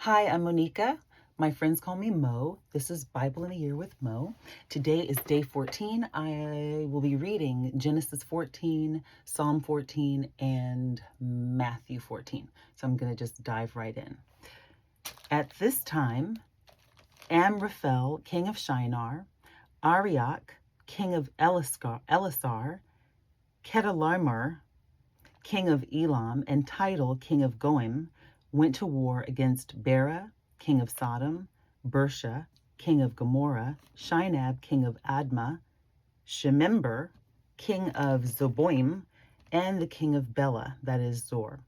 Hi, I'm Monica. My friends call me Mo. This is Bible in a Year with Mo. Today is day 14. I will be reading Genesis 14, Psalm 14, and Matthew 14. So I'm going to just dive right in. At this time, Amraphel, king of Shinar, Arioch, king of Elasar, Chedorlaomer, king of Elam, and Tidal, king of Goim, went to war against Bera, king of Sodom, Bersha, king of Gomorrah, Shinab, king of Admah, Shemember, king of Zeboim, and the king of Bela, that is Zor.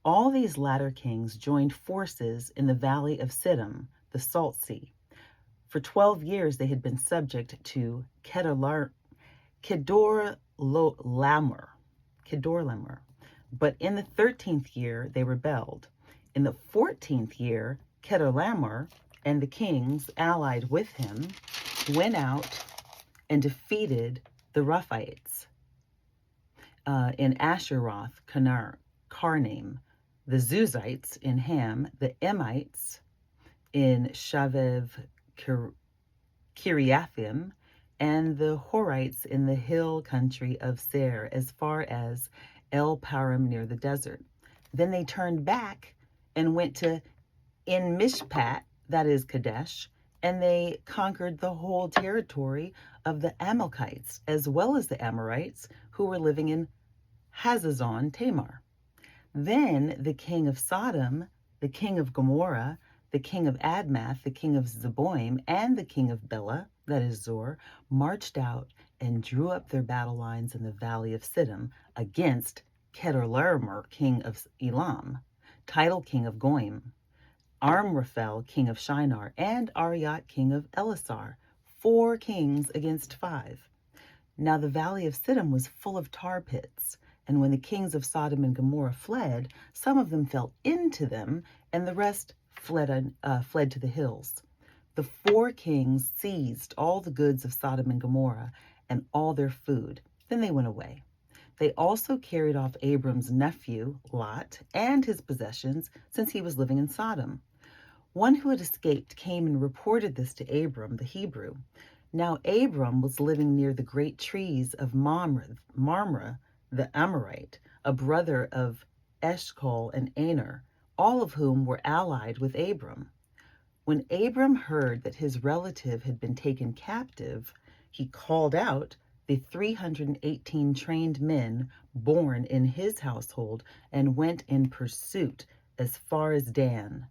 All these latter kings joined forces in the valley of Siddim, the Salt Sea. For 12 years they had been subject to Kedorlaomer, but in the 13th year they rebelled. In the 14th year, Chedorlaomer and the kings allied with him went out and defeated the Rephites in Asheroth Karnaim, the Zuzites in Ham, the Emites in Shavev Kiriathim, and the Horites in the hill country of Seir, as far as El Param near the desert. Then they turned back and went to En Mishpat, that is Kadesh, and they conquered the whole territory of the Amalekites, as well as the Amorites, who were living in Hazazon Tamar. Then the king of Sodom, the king of Gomorrah, the king of Admah, the king of Zeboim, and the king of Bela, that is Zor, marched out and drew up their battle lines in the valley of Siddim against Chedorlaomer, king of Elam, Tidal, king of Goim, Amraphel, king of Shinar, and Arioch, king of Elasar, 4 kings against 5. Now the valley of Siddim was full of tar pits, and when the kings of Sodom and Gomorrah fled, some of them fell into them, and the rest fled to the hills. The 4 kings seized all the goods of Sodom and Gomorrah and all their food. Then they went away. They also carried off Abram's nephew, Lot, and his possessions, since he was living in Sodom. One who had escaped came and reported this to Abram, the Hebrew. Now Abram was living near the great trees of Mamre, the Amorite, a brother of Eshcol and Aner, all of whom were allied with Abram. When Abram heard that his relative had been taken captive, he called out the 318 trained men born in his household and went in pursuit as far as Dan.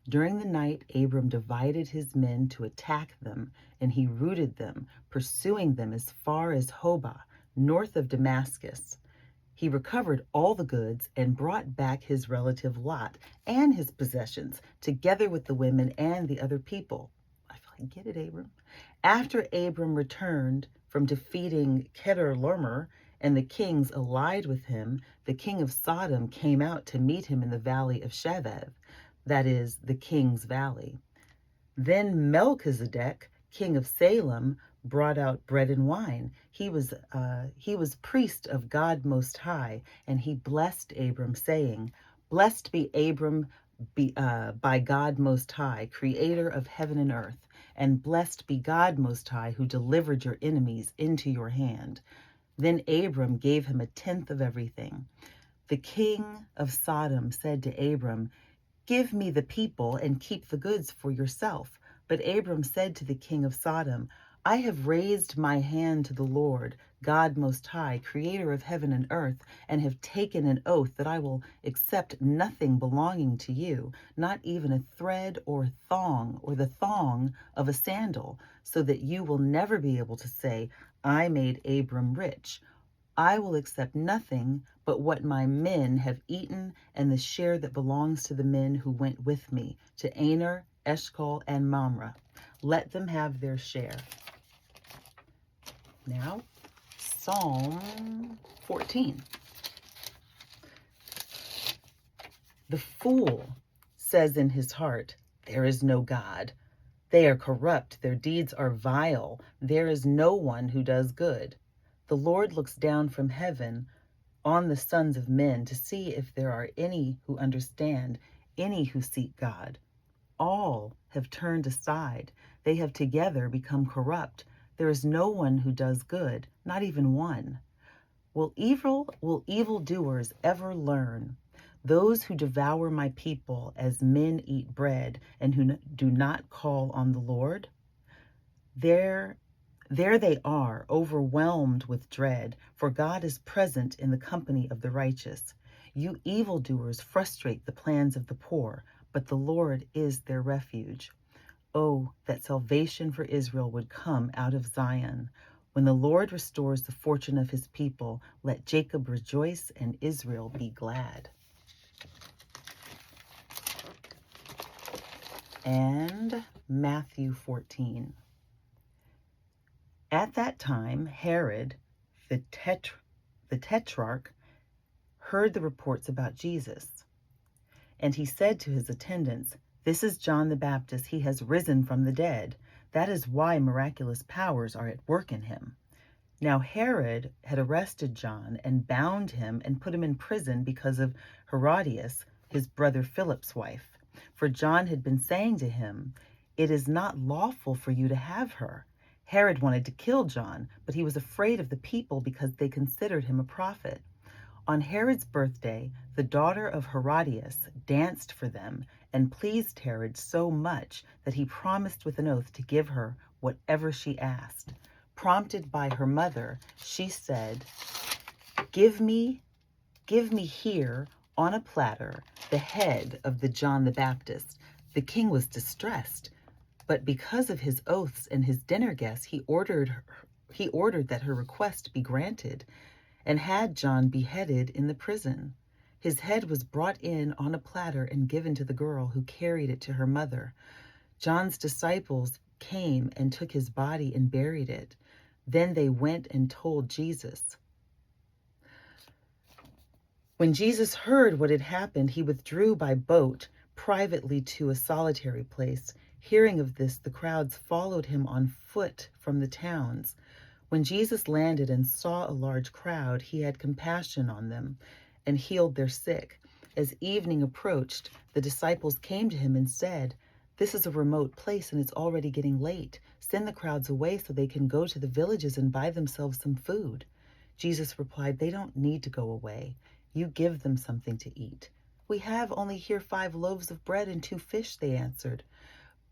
During the night, Abram divided his men to attack them, and he routed them, pursuing them as far as Hobah, north of Damascus. He recovered all the goods and brought back his relative Lot and his possessions, together with the women and the other people. I feel like, get it, Abram. After Abram returned from defeating Chedorlaomer and the kings allied with him, the king of Sodom came out to meet him in the valley of Shavev, that is, the king's valley. Then Melchizedek, king of Salem, brought out bread and wine. He was priest of God Most High, and he blessed Abram, saying, "Blessed be Abram by God Most High, creator of heaven and earth, and blessed be God Most High, who delivered your enemies into your hand." Then Abram gave him 1/10 of everything. The king of Sodom said to Abram, "Give me the people and keep the goods for yourself." But Abram said to the king of Sodom, "I have raised my hand to the Lord, God Most High, creator of heaven and earth, and have taken an oath that I will accept nothing belonging to you, not even a thread or thong or the thong of a sandal, so that you will never be able to say, 'I made Abram rich.' I will accept nothing but what my men have eaten and the share that belongs to the men who went with me, to Aner, Eshcol, and Mamre. Let them have their share." Now, Psalm 14. The fool says in his heart, "There is no God." They are corrupt, their deeds are vile. There is no one who does good. The Lord looks down from heaven on the sons of men to see if there are any who understand, any who seek God. All have turned aside. They have together become corrupt. There is no one who does good, not even one. Will evildoers ever learn? Those who devour my people as men eat bread and who do not call on the Lord? There, there they are, overwhelmed with dread, for God is present in the company of the righteous. You evildoers frustrate the plans of the poor, but the Lord is their refuge. Oh, that salvation for Israel would come out of Zion. When the Lord restores the fortune of his people, let Jacob rejoice and Israel be glad. And Matthew 14. At that time, Herod, the tetrarch, heard the reports about Jesus. And he said to his attendants, "This is John the Baptist. He has risen from the dead. That is why miraculous powers are at work in him." Now Herod had arrested John and bound him and put him in prison because of Herodias, his brother Philip's wife. For John had been saying to him, "It is not lawful for you to have her." Herod wanted to kill John, but he was afraid of the people because they considered him a prophet. On Herod's birthday, the daughter of Herodias danced for them and pleased Herod so much that he promised with an oath to give her whatever she asked. Prompted by her mother, she said, Give me here on a platter the head of the John the Baptist." The king was distressed, but because of his oaths and his dinner guests, he ordered that her request be granted and had John beheaded in the prison. His head was brought in on a platter and given to the girl, who carried it to her mother. John's disciples came and took his body and buried it. Then they went and told Jesus. When Jesus heard what had happened, he withdrew by boat privately to a solitary place. Hearing of this, the crowds followed him on foot from the towns. When Jesus landed and saw a large crowd, he had compassion on them and healed their sick. As evening approached, the disciples came to him and said, "This is a remote place and it's already getting late. Send the crowds away so they can go to the villages and buy themselves some food." Jesus replied, "They don't need to go away. You give them something to eat." "We have only here 5 loaves of bread and 2 fish," they answered.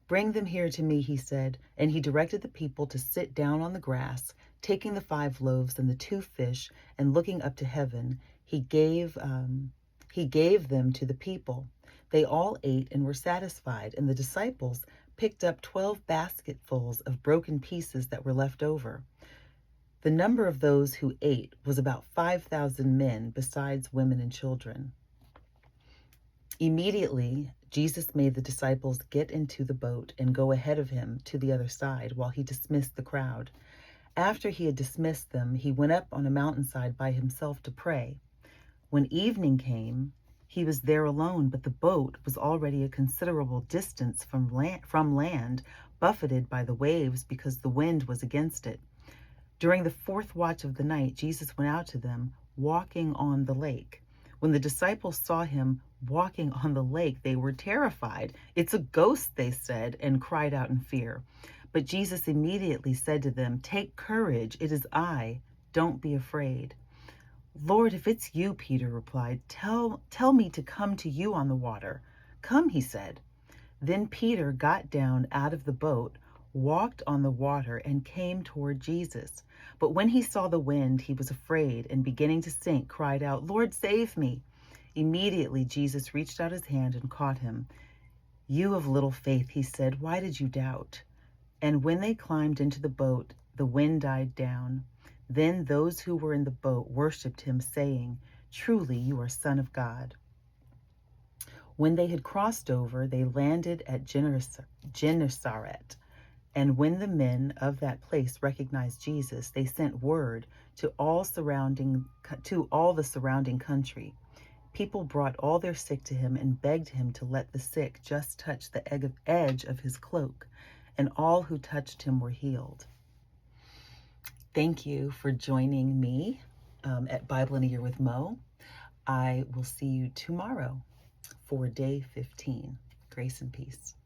"Bring them here to me," he said, and he directed the people to sit down on the grass. Taking the 5 loaves and the 2 fish and looking up to heaven, he gave them to the people. They all ate and were satisfied, and the disciples picked up 12 basketfuls of broken pieces that were left over. The number of those who ate was about 5,000 men, besides women and children. Immediately, Jesus made the disciples get into the boat and go ahead of him to the other side while he dismissed the crowd. After he had dismissed them, he went up on a mountainside by himself to pray. When evening came, he was there alone, but the boat was already a considerable distance from land, buffeted by the waves because the wind was against it. During the 4th watch of the night, Jesus went out to them, walking on the lake. When the disciples saw him walking on the lake, they were terrified. "It's a ghost," they said, and cried out in fear. But Jesus immediately said to them, "Take courage, it is I. Don't be afraid." "Lord, if it's you," Peter replied, tell me to come to you on the water." "Come," he said. Then Peter got down out of the boat, walked on the water, and came toward Jesus. But when he saw the wind, he was afraid, and beginning to sink, cried out, "Lord, save me." Immediately Jesus reached out his hand and caught him. "You of little faith," he said, "why did you doubt?" And when they climbed into the boat, the wind died down. Then those who were in the boat worshipped him, saying, "Truly you are Son of God." When they had crossed over, they landed at Gennesaret. And when the men of that place recognized Jesus, they sent word to all the surrounding country. People brought all their sick to him and begged him to let the sick just touch the edge of his cloak, and all who touched him were healed. Thank you for joining me at Bible in a Year with Mo. I will see you tomorrow for day 15. Grace and peace.